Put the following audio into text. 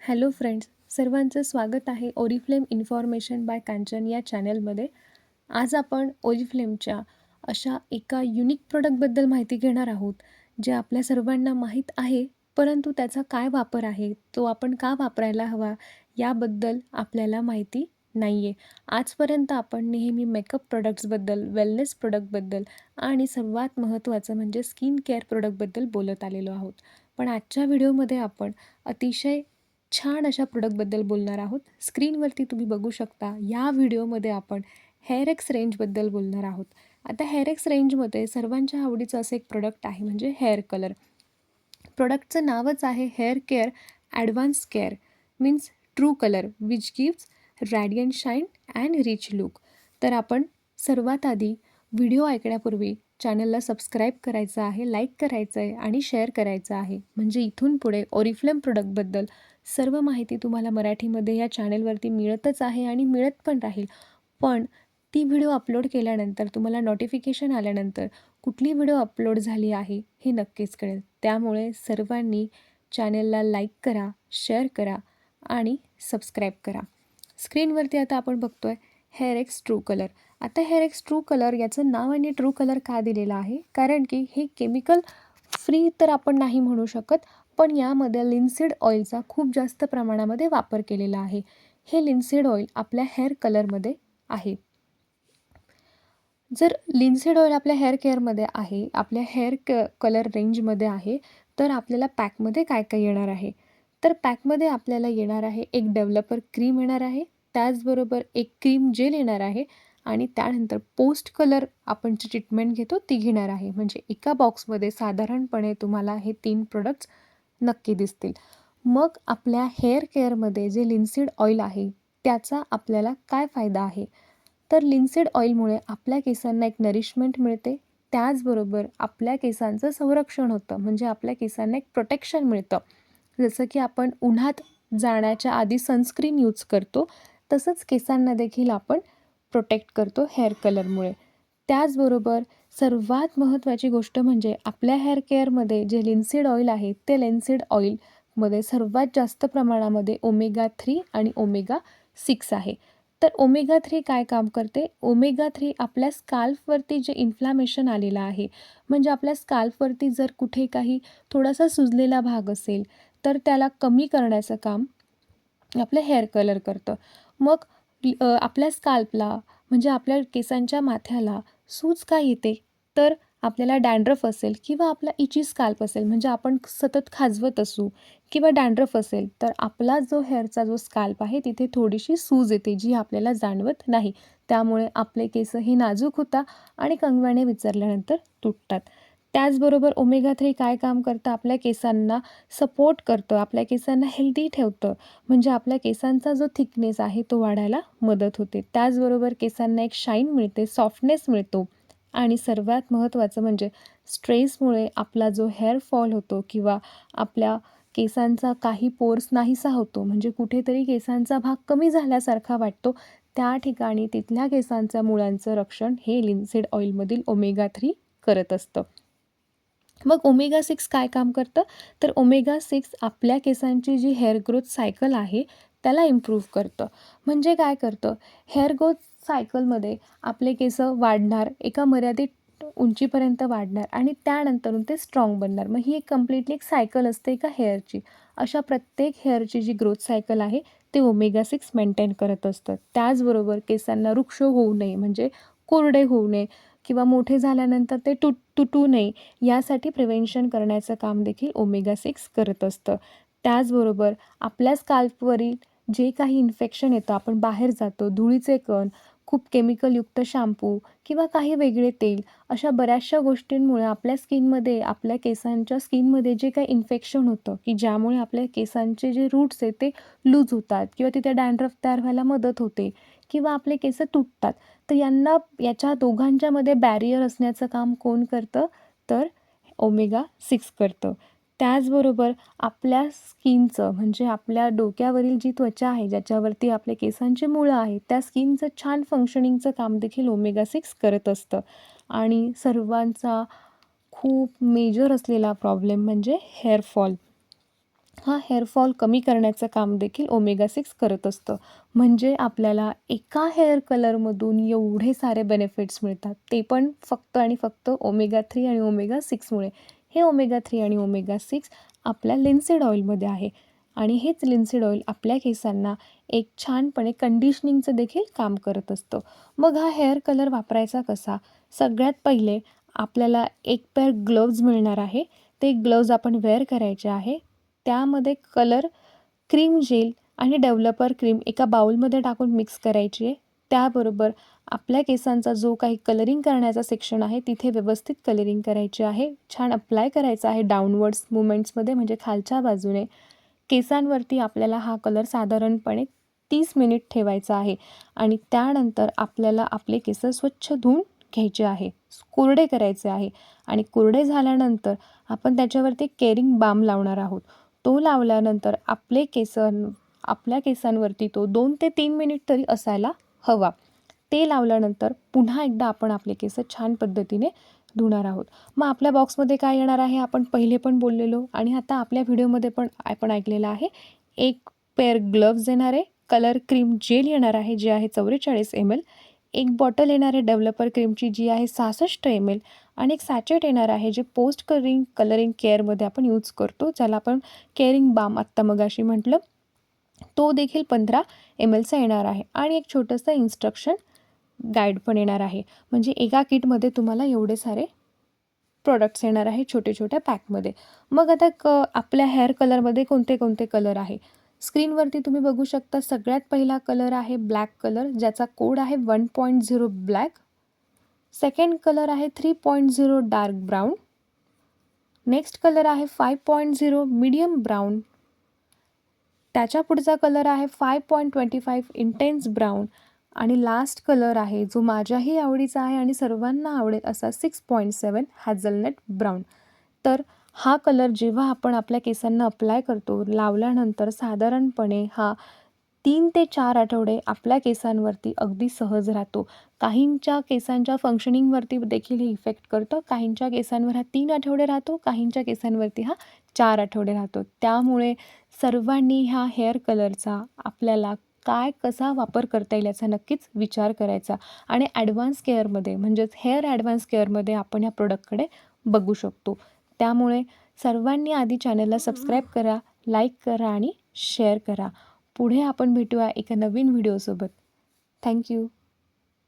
Hello friends, सर्वांचं स्वागत आहे ओरिफ्लेम इन्फॉर्मेशन बाय कांचन या चॅनलमध्ये. आज आपण ओरिफ्लेमच्या अशा एका युनिक प्रोडक्टबद्दल माहिती घेणार आहोत, जे आपल्या सर्वांना माहीत आहे, परंतु त्याचा काय वापर आहे, तो आपण का वापरायला हवा, याबद्दल आपल्याला माहिती नाही आहे. आजपर्यंत आपण नेहमी मेकअप प्रोडक्ट्सबद्दल, वेलनेस प्रोडक्टबद्दल आणि सर्वात महत्त्वाचं म्हणजे स्किन केअर प्रोडक्टबद्दल बोलत आलेलो आहोत. पण आजच्या व्हिडिओमध्ये आपण अतिशय छान अशा प्रोडक्टबद्दल बोलणार आहोत. स्क्रीनवरती तुम्ही बघू शकता, या व्हिडिओमध्ये आपण हेअर एक्स रेंजबद्दल बोलणार आहोत. आता हेअर एक्स रेंजमध्ये सर्वांच्या आवडीचं असं एक प्रोडक्ट आहे, म्हणजे हेअर कलर. प्रोडक्टचं नावच आहे hair care advance care means true colour which gives radiant shine and rich look. तर आपण सर्वात आधी व्हिडिओ ऐकण्यापूर्वी चॅनलला सबस्क्राईब करायचं आहे, लाईक करायचं आहे आणि शेअर करायचं आहे, म्हणजे इथून पुढे ओरिफ्लेम प्रोडक्टबद्दल सर्व माहिती तुम्हाला मराठीमध्ये या चॅनलवरती मिळतच आहे आणि मिळत पण राहील. पण ती व्हिडिओ अपलोड केल्यानंतर तुम्हाला नोटिफिकेशन आल्यानंतर कुठली व्हिडिओ अपलोड झाली आहे हे नक्कीच कळेल. त्यामुळे सर्वांनी चॅनलला लाईक करा, शेअर करा आणि सबस्क्राईब करा. स्क्रीनवरती आता आपण बघतो आहे हेअर एक्स ट्रू कलर. आता हेअर एक्स ट्रू कलर याचं नाव आणि ट्रू कलर का दिलेलं आहे, कारण की हे केमिकल फ्री तर आपण नाही म्हणू शकत, पण यामध्ये लिन्सीड ऑइलचा खूप जास्त प्रमाणामध्ये वापर केलेला आहे. हे लिन्सीड ऑइल आपल्या हेअर कलरमध्ये आहे. जर लिन्सीड ऑइल आपल्या हेअर केअरमध्ये आहे, आपल्या हेअर कलर रेंजमध्ये आहे, तर आपल्याला पॅकमध्ये काय काय येणार आहे, तर पॅकमध्ये आपल्याला येणार आहे एक डेव्हलपर क्रीम येणार आहे, त्याचबरोबर एक क्रीम जेल येणार आहे आणि त्यानंतर पोस्ट कलर आपण जी ट्रीटमेंट घेतो ती घेणार आहे. म्हणजे एका बॉक्समध्ये साधारणपणे तुम्हाला हे 3 प्रोडक्ट्स नक्की दिसतील. मग आपल्या हेअर केअरमध्ये जे लिन्सीड ऑइल आहे त्याचा आपल्याला काय फायदा आहे, तर लिन्सीड ऑइलमुळे आपल्या केसांना एक नरिशमेंट मिळते, त्याचबरोबर आपल्या केसांचं संरक्षण होतं, म्हणजे आपल्या केसांना एक प्रोटेक्शन मिळतं. जसं की आपण उन्हात जाण्याच्या आधी सनस्क्रीन यूज करतो, तसंच केसांना देखील आपण प्रोटेक्ट करतो हेअर कलरमुळे. त्याचबरोबर सर्वात महत्त्वाची गोष्ट म्हणजे आपल्या हेअर केअरमध्ये जे लिन्सीड ऑइल आहे, ते लिन्सीड ऑइलमध्ये सर्वात जास्त प्रमाणामध्ये ओमेगा 3 आणि ओमेगा 6 आहे. तर ओमेगा 3 काय काम करते, ओमेगा 3 आपल्या स्काल्फवरती जे इन्फ्लामेशन आलेलं आहे, म्हणजे आपल्या स्काल्फवरती जर कुठे काही थोडासा सुजलेला भाग असेल, तर त्याला कमी करण्याचं काम आपलं हेअर कलर करतं. मग आपल्या स्काल्पला म्हणजे आपल्या केसांच्या माथ्याला सूज का येते, तर आपल्याला डॅन्ड्रफ असेल किंवा आपला इची स्काल्प असेल, म्हणजे आपण सतत खाजवत असू किंवा डॅन्ड्रफ असेल, तर आपला जो हेअरचा जो स्काल्प आहे तिथे थोडीशी सूज येते, जी आपल्याला जाणवत नाही. त्यामुळे आपले केस हे नाजूक होतात आणि कंगव्याने विचरल्यानंतर तुटतात. त्याचबरोबर ओमेगा 3 काय काम करतं, आपल्या केसांना सपोर्ट करतं, आपल्या केसांना हेल्दी ठेवतं, म्हणजे आपल्या केसांचा जो थिकनेस आहे तो वाढायला मदत होते. त्याचबरोबर केसांना एक शाईन मिळते, सॉफ्टनेस मिळतो आणि सर्वात महत्त्वाचं म्हणजे स्ट्रेसमुळे आपला जो हेअर फॉल होतो किंवा आपल्या केसांचा काही पोर्स नाहीसा होतो, म्हणजे कुठेतरी केसांचा भाग कमी झाल्यासारखा वाटतो, त्या ठिकाणी तिथल्या केसांच्या मुळांचं रक्षण हे लिन्सीड ऑइलमधील ओमेगा 3 करत असतं. मग ओमेगा 6 काय काम करतं, तर ओमेगा 6 आपल्या केसांची जी हेअर ग्रोथ सायकल आहे त्याला इम्प्रूव्ह करतं. म्हणजे काय करतं, हेअर ग्रोथ सायकलमध्ये आपले केस वाढणार, एका मर्यादित उंचीपर्यंत वाढणार आणि त्यानंतरून ते स्ट्रॉंग बनणार. मग ही एक कम्प्लिटली एक सायकल असते एका हेअरची. अशा प्रत्येक हेअरची जी ग्रोथ सायकल आहे ते ओमेगा 6 मेंटेन करत असतं. त्याचबरोबर केसांना वृक्ष होऊ नये, म्हणजे कोरडे होऊ नये किंवा मोठे झाल्यानंतर ते तुटू नये, यासाठी प्रिव्हेन्शन करण्याचं काम देखील ओमेगा 6 करत असतं. त्याचबरोबर आपल्या स्काल्पवरील जे काही इन्फेक्शन येतं, आपण बाहेर जातो, धुळीचे कण, खूप केमिकलयुक्त शॅम्पू किंवा काही वेगळे तेल, अशा बऱ्याचशा गोष्टींमुळे आपल्या स्किनमध्ये, आपल्या केसांच्या स्किनमध्ये जे काही इन्फेक्शन होतं, की ज्यामुळे आपल्या केसांचे जे रूट्स आहेत ते लूज होतात किंवा तिथे डॅन्ड्रफ तयार व्हायला मदत होते किंवा आपले केस तुटतात. तर याच्या दोघांच्यामध्ये बॅरियर असण्याचं काम कोण करतं, तर ओमेगा 6 करतं. त्याचबरोबर आपल्या स्किनचं, म्हणजे आपल्या डोक्यावरील जी त्वचा आहे, ज्याच्यावरती आपल्या केसांची मुळं आहेत, त्या स्किनचं छान फंक्शनिंगचं काम देखील ओमेगा 6 करत असतं. आणि सर्वांचा खूप मेजर असलेला प्रॉब्लेम म्हणजे हेअर फॉल. हा हेअरफॉल कमी करण्याचं काम देखील ओमेगा 6 करत असतं. म्हणजे आपल्याला एका हेअर कलरमधून एवढे सारे बेनिफिट्स मिळतात, ते पण फक्त आणि फक्त ओमेगा 3 आणि ओमेगा 6मुळे. हे ओमेगा 3 आणि ओमेगा 6 आपल्या लिन्सीड ऑइलमध्ये आहे आणि हेच लिन्सीड ऑइल आपल्या केसांना एक छानपणे कंडिशनिंगचं देखील काम करत असतं. मग हा हेअर कलर वापरायचा कसा? सगळ्यात पहिले आपल्याला एक पेअर ग्लोव्ज मिळणार आहे. ते ग्लोव्ज आपण वेअर करायचे आहे. त्यामध्ये कलर क्रीम जेल आणि डेव्हलपर क्रीम एका बाउलमध्ये टाकून मिक्स करायची आहे. त्याबरोबर आपल्या केसांचा जो काही कलरिंग करण्याचा सेक्शन आहे तिथे व्यवस्थित कलरिंग करायची आहे. छान अप्लाय करायचा आहे डाऊनवर्ड्स मुवमेंट्समध्ये, म्हणजे खालच्या बाजूने. केसांवरती आपल्याला हा कलर साधारणपणे 30 मिनिट ठेवायचा आहे आणि त्यानंतर आपल्याला आपले केस स्वच्छ धुवून घ्यायचे आहे, कोरडे करायचे आहे आणि कोरडे झाल्यानंतर आपण त्याच्यावरती केअरिंग बाम लावणार आहोत. तो लावल्यानंतर आपल्या केसांवरती तो 2 ते 3 मिनिट तरी असायला हवा. ते लावल्यानंतर पुन्हा एकदा आपण आपले केस छान पद्धतीने धुणार आहोत. मग आपल्या बॉक्समध्ये काय येणार आहे, आपण पहिले पण बोललेलो आणि आता आपल्या व्हिडिओमध्ये पण आपण ऐकलेलं आहे. एक पेअर ग्लोव्ज येणार आहे, कलर क्रीम जेल येणार आहे जे आहे 44 ml, एक बॉटल येणार आहे डेव्हलपर क्रीमची जी आहे 66 ml आणि एक सॅचेट येणार आहे जे पोस्ट कलरिंग केअरमध्ये आपण यूज करतो, ज्याला आपण केअरिंग बाम आत्ता मगाशी म्हटलं. तो देखील 15 mlचा येणार आहे आणि एक छोटंसं इन्स्ट्रक्शन गाईड पण येणार आहे. म्हणजे एका किटमध्ये तुम्हाला एवढे सारे प्रोडक्ट्स येणार आहे छोट्या-छोट्या पॅकमध्ये. मग आता आपल्या हेअर कलरमध्ये कोणते कोणते कलर आहे? स्क्रीनवरती तुम्ही बघू शकता. सगळ्यात पहिला कलर आहे ब्लॅक कलर, ज्याचा कोड आहे 1.0 ब्लॅक. सेकंड कलर आहे 3.0 डार्क ब्राऊन. नेक्स्ट कलर आहे 5.0 मीडियम ब्राऊन. त्याच्या पुढचा कलर आहे 5.25 इंटेन्स ब्राऊन आणि लास्ट कलर आहे जो माझ्याही आवडीचा आहे आणि सर्वांना आवडेल असा 6.7 हॅझलनट ब्राऊन. तर हा कलर जेव्हा आपण आपल्या केसांना अप्लाय करतो, लावल्यानंतर साधारणपणे हा 3 ते 4 आठवडे आपल्या केसांवरती अगदी सहज राहतो. काहींच्या केसांच्या फंक्शनिंगवरती देखील हे इफेक्ट करतं. काहींच्या केसांवर हा 3 आठवडे राहतो, काहींच्या केसांवरती हा 4 आठवडे राहतो. त्यामुळे सर्वांनी ह्या हेअर कलरचा आपल्याला कसा वापर करता येईल याचा नक्कीच विचार करायचा आणि ॲडव्हान्स केअरमध्ये म्हणजेच हेअर ॲडव्हान्स केअरमध्ये आपण ह्या प्रोडक्टकडे बघू शकतो. त्यामुळे सर्वांनी आधी चॅनलला सबस्क्राईब करा, लाईक करा आणि शेअर करा. पुढे आपण भेटूया एका नवीन व्हिडिओसोबत. थँक्यू.